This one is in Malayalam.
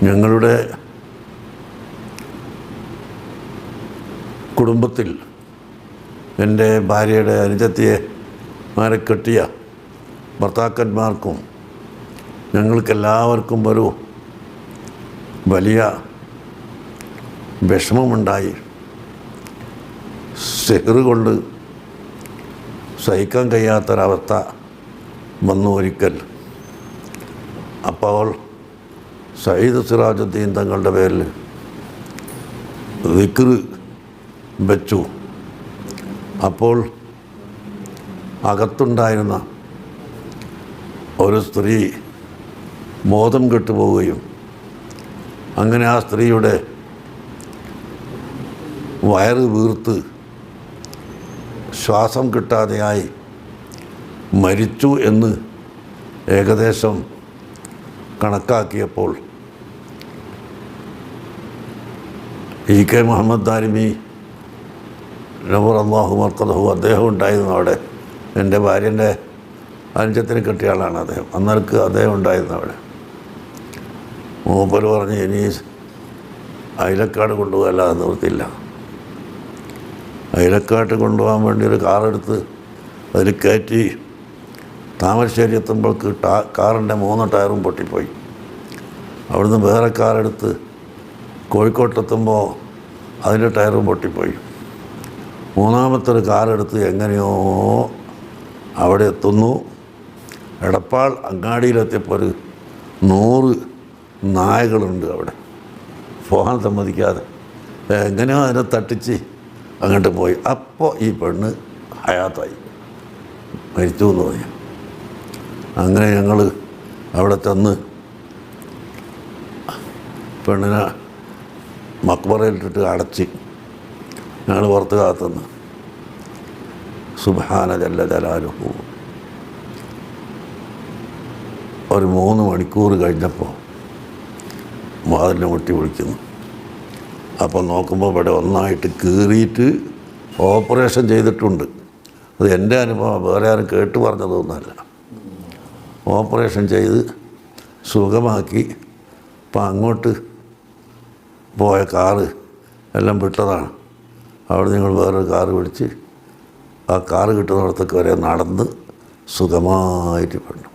ഞങ്ങളുടെ കുടുംബത്തിൽ എൻ്റെ ഭാര്യയുടെ അനുജത്തിമാരെ കെട്ടിയ ഭർത്താക്കന്മാർക്കും ഞങ്ങൾക്കെല്ലാവർക്കും ഒരു വലിയ വിഷമമുണ്ടായി. സിഹ്ർ കൊണ്ട് സഹിക്കാൻ കഴിയാത്തൊരവസ്ഥ വന്നു ഒരിക്കൽ. അപ്പോൾ സയ്യിദ് സിറാജുദ്ദീൻ തങ്ങളുടെ പേരിൽ ദിക്ർ വെച്ചു. അപ്പോൾ അകത്തുണ്ടായിരുന്ന ഒരു സ്ത്രീ ബോധം കെട്ടുപോവുകയും അങ്ങനെ ആ സ്ത്രീയുടെ വയറ് വീർത്ത് ശ്വാസം കിട്ടാതെയായി മരിച്ചു എന്ന് ഏകദേശം കണക്കാക്കിയപ്പോൾ EK മുഹമ്മദ് ദാരിമി നവർ അള്ളാഹു മർക്കദഹു അദ്ദേഹം ഉണ്ടായിരുന്നു അവിടെ. എൻ്റെ ഭാര്യൻ്റെ അനുജത്തിന് കെട്ടിയ ആളാണ് അദ്ദേഹം. അന്നേരക്ക് അദ്ദേഹം ഉണ്ടായിരുന്നു അവിടെ. മൂപ്പര് പറഞ്ഞ് ഇനി അയിലക്കാട് കൊണ്ടുപോകല്ല നിവൃത്തിയില്ല. അയിലക്കാട്ട് കൊണ്ടുപോകാൻ വേണ്ടി ഒരു കാറെടുത്ത് അതിൽ കയറ്റി താമരശ്ശേരി എത്തുമ്പോൾക്ക് കാറിൻ്റെ 3 ടയറും പൊട്ടിപ്പോയി. അവിടുന്ന് വേറെ കാറെടുത്ത് കോഴിക്കോട്ടെത്തുമ്പോൾ അതിൻ്റെ ടയറും പൊട്ടിപ്പോയി. 3ാമത്തെ ഒരു കാറെടുത്ത് എങ്ങനെയോ അവിടെ എത്തുന്നു. എടപ്പാൾ അങ്ങാടിയിലെത്തിയപ്പോൾ ഒരു 100 നായകളുണ്ട് അവിടെ, പോകാൻ സമ്മതിക്കാതെ. എങ്ങനെയോ അതിനെ തട്ടിച്ച് അങ്ങോട്ട് പോയി. അപ്പോൾ ഈ പെണ്ണ് ഹയാത്തായി, മരിച്ചു എന്ന് പറഞ്ഞു. അങ്ങനെ ഞങ്ങൾ അവിടെ ചെന്ന് പെണ്ണിനെ മക്ബറയിലിട്ടിട്ട് അടച്ച് ഞങ്ങൾ പുറത്ത് കാത്തുനിന്ന്. സുബ്ഹാന ജല്ല ജലാലുഹു. ഒരു 3 മണിക്കൂർ കഴിഞ്ഞപ്പോൾ വാതിലിനെ മുട്ടി വിളിക്കുന്നു. അപ്പോൾ നോക്കുമ്പോൾ ഇവിടെ ഒന്നായിട്ട് കീറിയിട്ട് ഓപ്പറേഷൻ ചെയ്തിട്ടുണ്ട്. അത് എൻ്റെ അനുഭവം, വേറെ ആരും കേട്ട് പറഞ്ഞതൊന്നുമല്ല. ഓപ്പറേഷൻ ചെയ്ത് സുഖമാക്കി. അപ്പം അങ്ങോട്ട് പോയ കാറ് എല്ലാം വിട്ടതാണ്. അവിടെ നിങ്ങൾ വേറൊരു കാറ് പിടിച്ച് ആ കാറ് കിട്ടുന്നിടത്തൊക്കെ വരെ നടന്ന് സുഖമായിട്ട് പെണ്ണു.